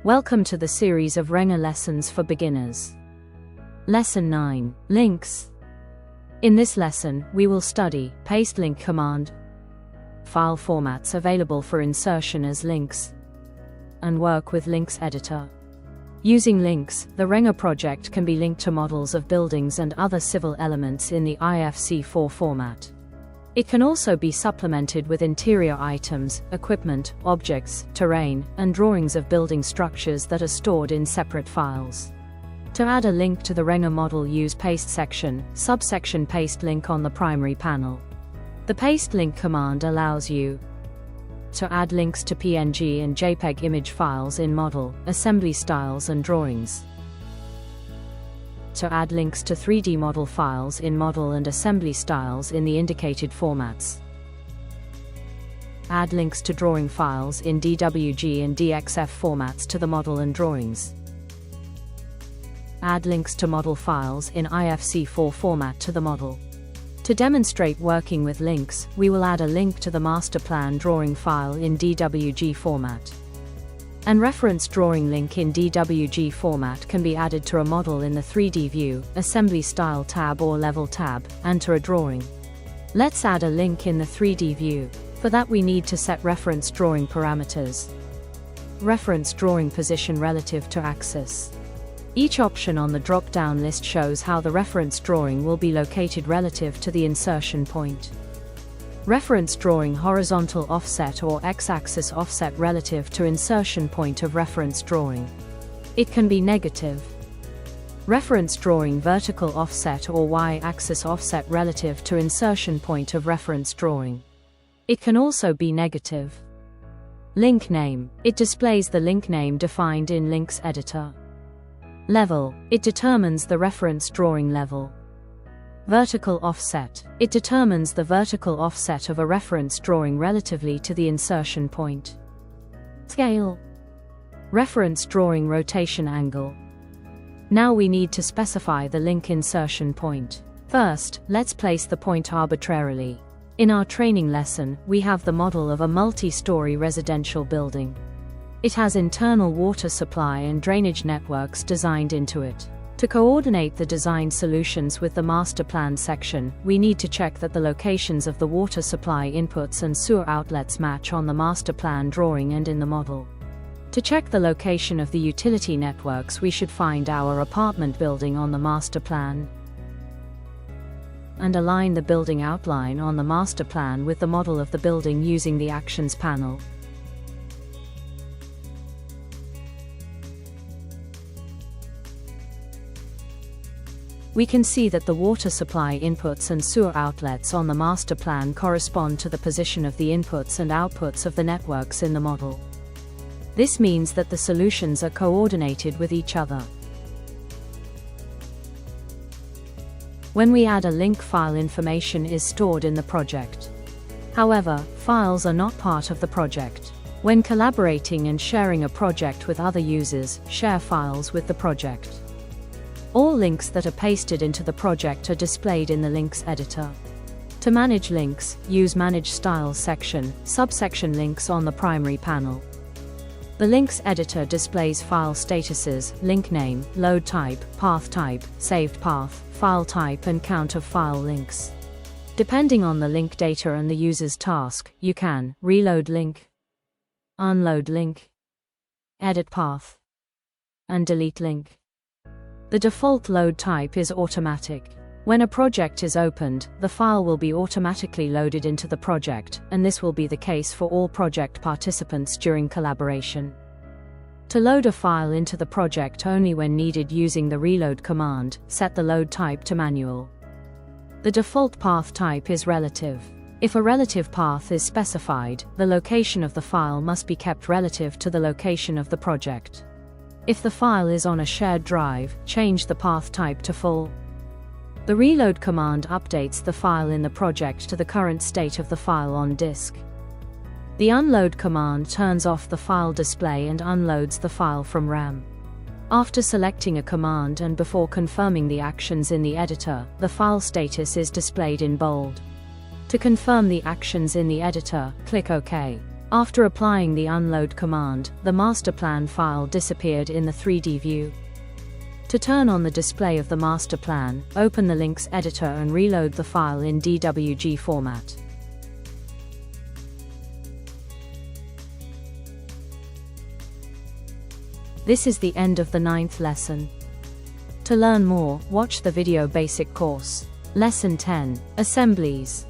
Welcome to the series of renga lessons for beginners. Lesson 9, Links. In this lesson, we will study paste link command, file formats available for insertion as links, and work with links editor. Using links, the renga project can be linked to models of buildings and other civil elements in the IFC4 format. It can also be supplemented with interior items, equipment, objects, terrain, and drawings of building structures that are stored in separate files. To add a link to the renga model, use paste section, subsection paste link on the primary panel. The paste link command allows you to add links to PNG and JPEG image files in model, assembly styles and drawings. To add links to 3D model files in model and assembly styles in the indicated formats. Add links to drawing files in DWG and DXF formats to the model and drawings. Add links to model files in IFC4 format to the model. To demonstrate working with links, we will add a link to the master plan drawing file in DWG format. And reference drawing link in DWG format can be added to a model in the 3D view, assembly style tab or level tab, and to a drawing. Let's add a link in the 3D view. For that we need to set reference drawing parameters. Reference drawing position relative to axis. Each option on the drop-down list shows how the reference drawing will be located relative to the insertion point. Reference drawing horizontal offset or x-axis offset relative to insertion point of reference drawing. It can be negative. Reference drawing vertical offset or y-axis offset relative to insertion point of reference drawing. It can also be negative. Link name. It displays the link name defined in links editor. Level. It determines the reference drawing level. Vertical offset. It determines the vertical offset of a reference drawing relatively to the insertion point. Scale. Reference drawing rotation angle. Now we need to specify the link insertion point. First, let's place the point arbitrarily. In our training lesson, we have the model of a multi-story residential building. It has internal water supply and drainage networks designed into it. To coordinate the design solutions with the master plan section, we need to check that the locations of the water supply inputs and sewer outlets match on the master plan drawing and in the model. To check the location of the utility networks, we should find our apartment building on the master plan and align the building outline on the master plan with the model of the building using the Actions panel. We can see that the water supply inputs and sewer outlets on the master plan correspond to the position of the inputs and outputs of the networks in the model. This means that the solutions are coordinated with each other. When we add a link, file information is stored in the project. However, files are not part of the project. When collaborating and sharing a project with other users, share files with the project. All links that are pasted into the project are displayed in the links editor. To manage links, use Manage Styles section, subsection links on the primary panel. The links editor displays file statuses, link name, load type, path type, saved path, file type and count of file links. Depending on the link data and the user's task, you can reload link, unload link, edit path, and delete link. The default load type is automatic. When a project is opened, the file will be automatically loaded into the project, and this will be the case for all project participants during collaboration. To load a file into the project only when needed using the reload command, set the load type to manual. The default path type is relative. If a relative path is specified, the location of the file must be kept relative to the location of the project. If the file is on a shared drive, change the path type to full. The reload command updates the file in the project to the current state of the file on disk. The unload command turns off the file display and unloads the file from RAM. After selecting a command and before confirming the actions in the editor, the file status is displayed in bold. To confirm the actions in the editor, click OK. After applying the unload command, the master plan file disappeared in the 3D view. To turn on the display of the master plan, open the links editor and reload the file in DWG format. This is the end of the 9th lesson. To learn more, watch the video basic course. Lesson 10, Assemblies.